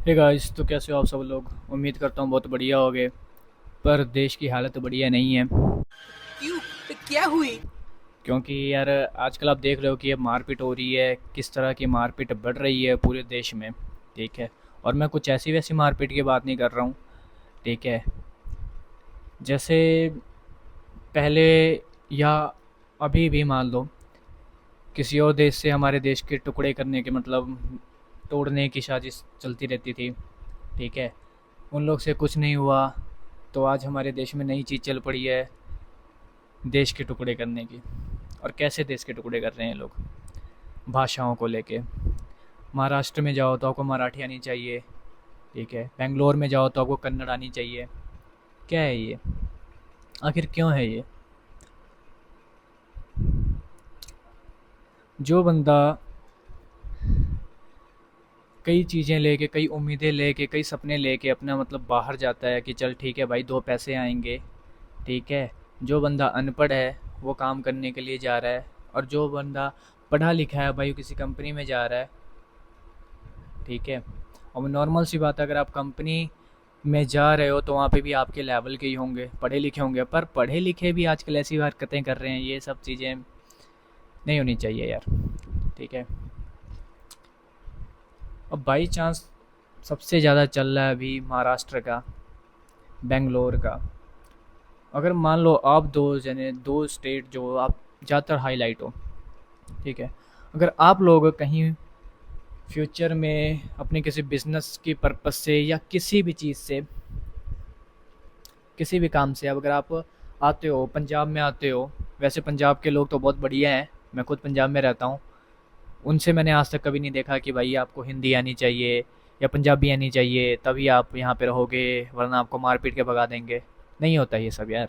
Hey guys, तो कैसे हो आप सब लोग। उम्मीद करता हूँ बहुत बढ़िया होगे। पर देश की हालत बढ़िया नहीं है। क्यों? क्या हुई? क्योंकि यार आजकल आप देख रहे हो कि ये मारपीट हो रही है, किस तरह की मारपीट बढ़ रही है पूरे देश में। ठीक है। और मैं कुछ ऐसी वैसी मारपीट की बात नहीं कर रहा हूँ। ठीक है। जैसे पहले या अभी भी मान लो किसी और देश से हमारे देश के टुकड़े करने के मतलब तोड़ने की साजिश चलती रहती थी। ठीक है। उन लोग से कुछ नहीं हुआ, तो आज हमारे देश में नई चीज़ चल पड़ी है, देश के टुकड़े करने की। और कैसे देश के टुकड़े कर रहे हैं लोग, भाषाओं को लेके। महाराष्ट्र में जाओ तो आपको मराठी आनी चाहिए। ठीक है। बेंगलोर में जाओ तो आपको कन्नड़ आनी चाहिए। क्या है ये? आखिर क्यों है ये? जो बंदा कई चीज़ें लेके, कई उम्मीदें लेके, कई सपने लेके अपना मतलब बाहर जाता है कि चल ठीक है भाई, दो पैसे आएंगे। ठीक है। जो बंदा अनपढ़ है वो काम करने के लिए जा रहा है, और जो बंदा पढ़ा लिखा है भाई वो किसी कंपनी में जा रहा है। ठीक है। और नॉर्मल सी बात है, अगर आप कंपनी में जा रहे हो तो वहाँ पे भी आपके लेवल के ही होंगे, पढ़े लिखे होंगे। पर पढ़े लिखे भी आजकल ऐसी हरकतें कर रहे हैं, ये सब चीज़ें नहीं होनी चाहिए यार। ठीक है। अब बाई चांस सबसे ज़्यादा चल रहा है अभी महाराष्ट्र का, बेंगलोर का। अगर मान लो आप दो जने, दो स्टेट जो आप ज़्यादातर हाईलाइट हो। ठीक है। अगर आप लोग कहीं फ्यूचर में अपने किसी बिजनेस की पर्पस से या किसी भी चीज़ से, किसी भी काम से, अब अगर आप आते हो पंजाब में आते हो। वैसे पंजाब के लोग तो बहुत बढ़िया हैं, मैं खुद पंजाब में रहता हूँ। उनसे मैंने आज तक कभी नहीं देखा कि भाई आपको हिंदी आनी चाहिए या पंजाबी आनी चाहिए तभी आप यहाँ पे रहोगे, वरना आपको मार पीट के भगा देंगे। नहीं होता ये सब यार।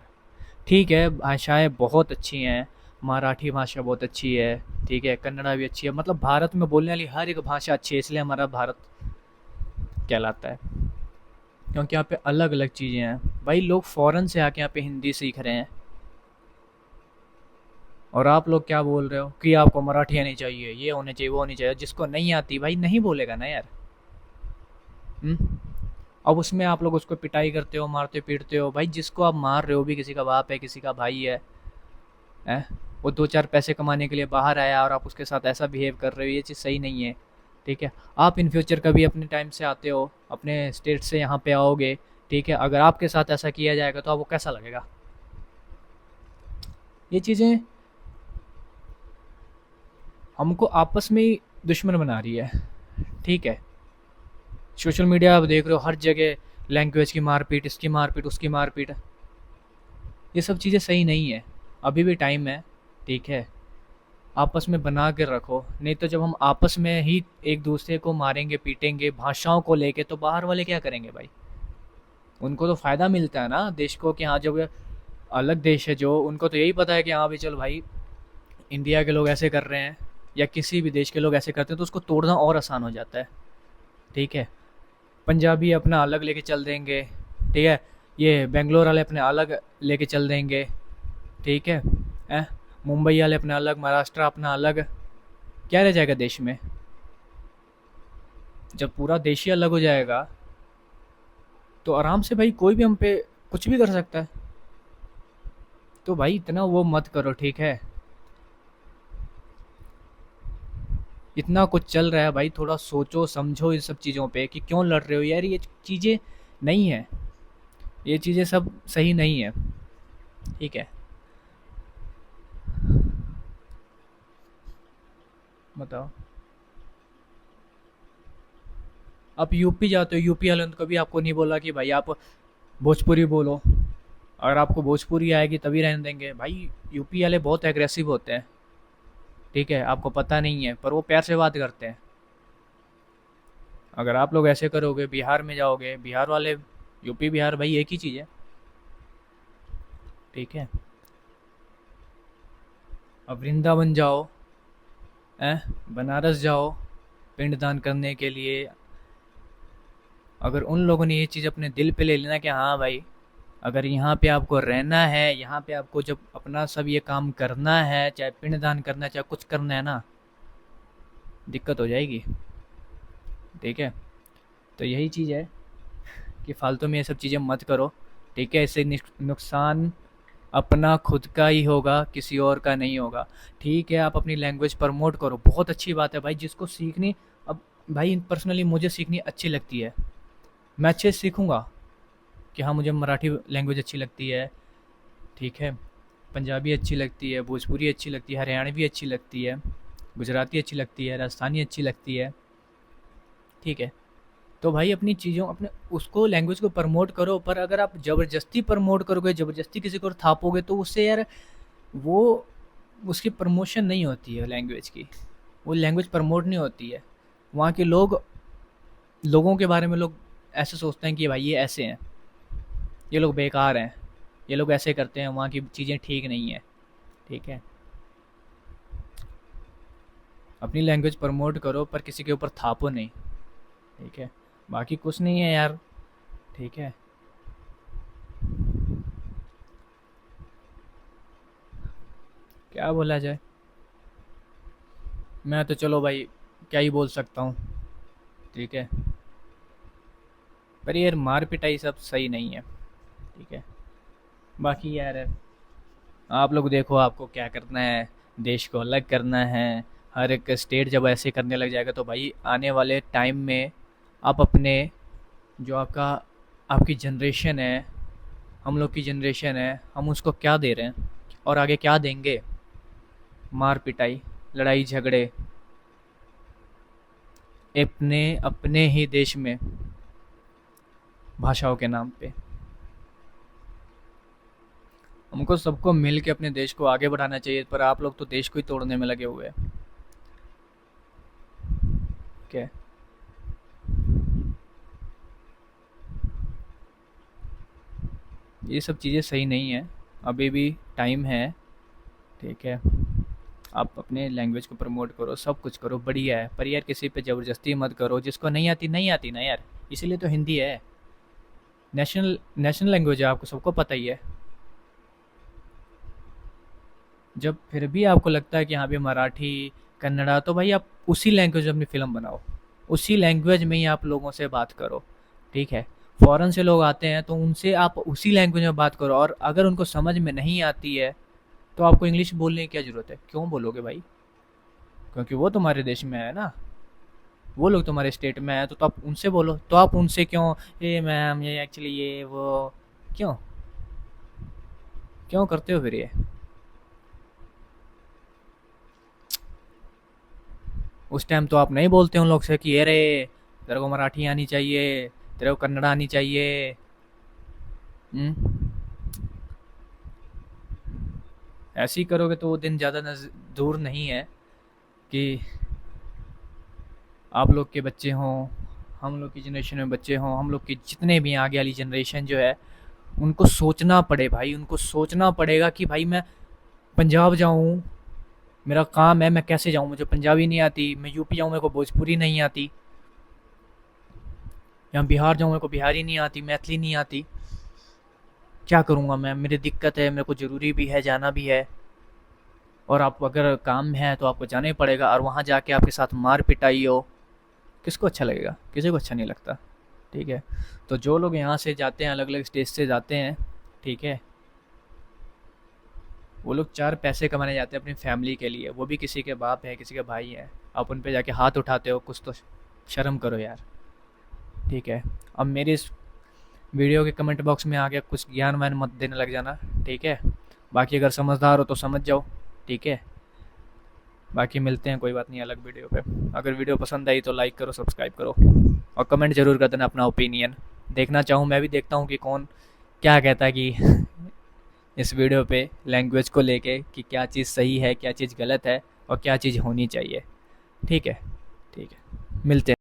ठीक है, भाषाएं बहुत अच्छी हैं। मराठी भाषा बहुत अच्छी है। ठीक है, कन्नड़ा भी अच्छी है। मतलब भारत में बोलने वाली हर एक भाषा अच्छी है, इसलिए हमारा भारत कहलाता है। क्योंकि यहाँ पे अलग अलग चीज़ें हैं। भाई लोग फ़ॉरेन से आके यहाँ पे हिंदी सीख रहे हैं, और आप लोग क्या बोल रहे हो कि आपको मराठी आनी चाहिए, ये होनी चाहिए, वो होनी चाहिए। जिसको नहीं आती भाई नहीं बोलेगा ना यार। हम्म। अब उसमें आप लोग उसको पिटाई करते हो, मारते पीटते हो। भाई जिसको आप मार रहे हो भी किसी का बाप है, किसी का भाई है। हैं? वो दो चार पैसे कमाने के लिए बाहर आया और आप उसके साथ ऐसा बिहेव कर रहे हो, ये चीज़ सही नहीं है। ठीक है। आप इन फ्यूचर कभी अपने टाइम से आते हो, अपने स्टेट से यहाँ पे आओगे। ठीक है। अगर आपके साथ ऐसा किया जाएगा तो आपको कैसा लगेगा? ये चीज़ें हमको आपस में ही दुश्मन बना रही है। ठीक है। सोशल मीडिया आप देख रहे हो हर जगह, लैंग्वेज की मारपीट, इसकी मारपीट, उसकी मारपीट। ये सब चीज़ें सही नहीं है। अभी भी टाइम है। ठीक है। आपस में बना के रखो, नहीं तो जब हम आपस में ही एक दूसरे को मारेंगे पीटेंगे भाषाओं को लेके, तो बाहर वाले क्या करेंगे भाई? उनको तो फ़ायदा मिलता है ना देश को, कि हाँ जब ये अलग देश है जो, उनको तो यही पता है कि हाँ भाई चल भाई, इंडिया के लोग ऐसे कर रहे हैं या किसी भी देश के लोग ऐसे करते हैं, तो उसको तोड़ना और आसान हो जाता है। ठीक है। पंजाबी अपना अलग लेके चल देंगे। ठीक है। ये बेंगलोर वाले अपने अलग लेके चल देंगे। ठीक है। मुंबई वाले अपना अलग, महाराष्ट्र अपना अलग। क्या रह जाएगा देश में? जब पूरा देश ही अलग हो जाएगा तो आराम से भाई कोई भी हम पे कुछ भी कर सकता है। तो भाई इतना वो मत करो। ठीक है। इतना कुछ चल रहा है भाई, थोड़ा सोचो समझो इन सब चीज़ों पे कि क्यों लड़ रहे हो यार, ये चीज़ें नहीं है। ये चीज़ें सब सही नहीं है। ठीक है। बताओ। आप यूपी जाते हो, यूपी वाले ने तो कभी आपको नहीं बोला कि भाई आप भोजपुरी बोलो। अगर आपको भोजपुरी आएगी तभी रहने देंगे भाई। यूपी वाले बहुत एग्रेसिव होते हैं। ठीक है। आपको पता नहीं है पर वो प्यार से बात करते हैं। अगर आप लोग ऐसे करोगे, बिहार में जाओगे, बिहार वाले, यूपी बिहार भाई एक ही चीज़ है। ठीक है। अब वृंदावन जाओ, बनारस जाओ पिंडदान करने के लिए। अगर उन लोगों ने ये चीज़ अपने दिल पे ले लेना कि हाँ भाई, अगर यहाँ पे आपको रहना है, यहाँ पे आपको जब अपना सब ये काम करना है, चाहे पिंडदान करना है, चाहे कुछ करना है ना, दिक्कत हो जाएगी। ठीक है। तो यही चीज़ है कि फालतू में ये सब चीज़ें मत करो, ठीक है? इससे नुकसान अपना खुद का ही होगा, किसी और का नहीं होगा। ठीक है, आप अपनी लैंग्वेज प्रमोट करो, बहुत अच्छी बात है भाई, जिसको सीखनी। अब भाई पर्सनली मुझे सीखनी अच्छी लगती है, मैं अच्छे से सीखूँगा कि हाँ, मुझे मराठी लैंग्वेज अच्छी लगती है, ठीक है? पंजाबी अच्छी लगती है, भोजपुरी अच्छी लगती है, हरियाणवी अच्छी लगती है, गुजराती अच्छी लगती है, राजस्थानी अच्छी लगती है, ठीक है? तो भाई अपनी चीज़ों अपने उसको लैंग्वेज को प्रमोट करो, पर अगर आप ज़बरदस्ती प्रमोट करोगे, ज़बरदस्ती किसी को थापोगे, तो उससे यार वो उसकी प्रमोशन नहीं होती है लैंग्वेज की, वो लैंग्वेज प्रमोट नहीं होती है। वहाँ के लोगों के बारे में लोग ऐसे सोचते हैं कि भाई ये ऐसे हैं, ये लोग बेकार हैं, ये लोग ऐसे करते हैं, वहाँ की चीज़ें ठीक नहीं है, ठीक है? अपनी लैंग्वेज प्रमोट करो पर किसी के ऊपर थापो नहीं, ठीक है? बाकी कुछ नहीं है यार, ठीक है? क्या बोला जाए, मैं तो चलो भाई क्या ही बोल सकता हूँ, ठीक है? पर यार मार पिटाई सब सही नहीं है, ठीक है? बाकी यार आप लोग देखो आपको क्या करना है, देश को अलग करना है। हर एक स्टेट जब ऐसे करने लग जाएगा तो भाई आने वाले टाइम में आप अपने जो आपकी जनरेशन है, हम लोग की जनरेशन है, हम उसको क्या दे रहे हैं और आगे क्या देंगे? मार पिटाई, लड़ाई झगड़े, अपने अपने ही देश में भाषाओं के नाम पे। हमको सबको मिल के अपने देश को आगे बढ़ाना चाहिए, पर आप लोग तो देश को ही तोड़ने में लगे हुए हैं, ठीक है? ये सब चीज़ें सही नहीं है, अभी भी टाइम है, ठीक है? आप अपने लैंग्वेज को प्रमोट करो, सब कुछ करो, बढ़िया है, पर यार किसी पे ज़बरदस्ती मत करो, जिसको नहीं आती नहीं आती ना यार, इसीलिए तो हिंदी है, नेशनल नेशनल लैंग्वेज है, आपको सबको पता ही है। जब फिर भी आपको लगता है कि हाँ भी मराठी, कन्नड़ा, तो भाई आप उसी लैंग्वेज में अपनी फ़िल्म बनाओ, उसी लैंग्वेज में ही आप लोगों से बात करो, ठीक है? फ़ॉरेन से लोग आते हैं तो उनसे आप उसी लैंग्वेज में बात करो, और अगर उनको समझ में नहीं आती है तो आपको इंग्लिश बोलने की क्या ज़रूरत है? क्यों बोलोगे भाई? क्योंकि वो तुम्हारे देश में है ना, वो लोग तुम्हारे स्टेट में है, तो आप उनसे बोलो, तो आप उनसे क्यों ये मैम ये एक्चुअली ये वो, क्यों क्यों करते हो फिर ये? उस टाइम तो आप नहीं बोलते उन लोग से कि अरे तेरे को मराठी आनी चाहिए, तेरे को कन्नड़ा आनी चाहिए। हम्म, ऐसे ही करोगे तो वो दिन ज़्यादा दूर नहीं है कि आप लोग के बच्चे हों, हम लोग की जनरेशन में बच्चे हों, हम लोग की जितने भी आगे वाली जनरेशन जो है, उनको सोचना पड़े भाई, उनको सोचना पड़ेगा कि भाई मैं पंजाब जाऊँ, मेरा काम है, मैं कैसे जाऊँ, मुझे पंजाबी नहीं आती, मैं यूपी जाऊँ मेरे को भोजपुरी नहीं आती, या बिहार जाऊँ मेरे को बिहारी नहीं आती, मैथिली नहीं आती, क्या करूँगा मैं? मेरी दिक्कत है, मेरे को ज़रूरी भी है, जाना भी है, और आप अगर काम है तो आपको जाना ही पड़ेगा, और वहाँ जाके आपके साथ मार पिटाई हो, किसको अच्छा लगेगा? किसी को अच्छा नहीं लगता, ठीक है? तो जो लोग यहाँ से जाते हैं, अलग अलग स्टेट से जाते हैं, ठीक है, वो लोग चार पैसे कमाने जाते हैं अपनी फैमिली के लिए, वो भी किसी के बाप है, किसी के भाई है, आप उन पे जाके हाथ उठाते हो, कुछ तो शर्म करो यार, ठीक है? अब मेरे इस वीडियो के कमेंट बॉक्स में आके कुछ ज्ञान वान मत देने लग जाना, ठीक है? बाकी अगर समझदार हो तो समझ जाओ, ठीक है? बाकी मिलते हैं कोई बात नहीं अलग वीडियो पे। अगर वीडियो पसंद आई तो लाइक करो, सब्सक्राइब करो, और कमेंट ज़रूर कर देना अपना ओपिनियन, देखना चाहूँ, मैं भी देखता हूँ कि कौन क्या कहता है कि इस वीडियो पे लैंग्वेज को लेके कि क्या चीज़ सही है, क्या चीज़ गलत है, और क्या चीज़ होनी चाहिए, ठीक है? ठीक है, मिलते हैं।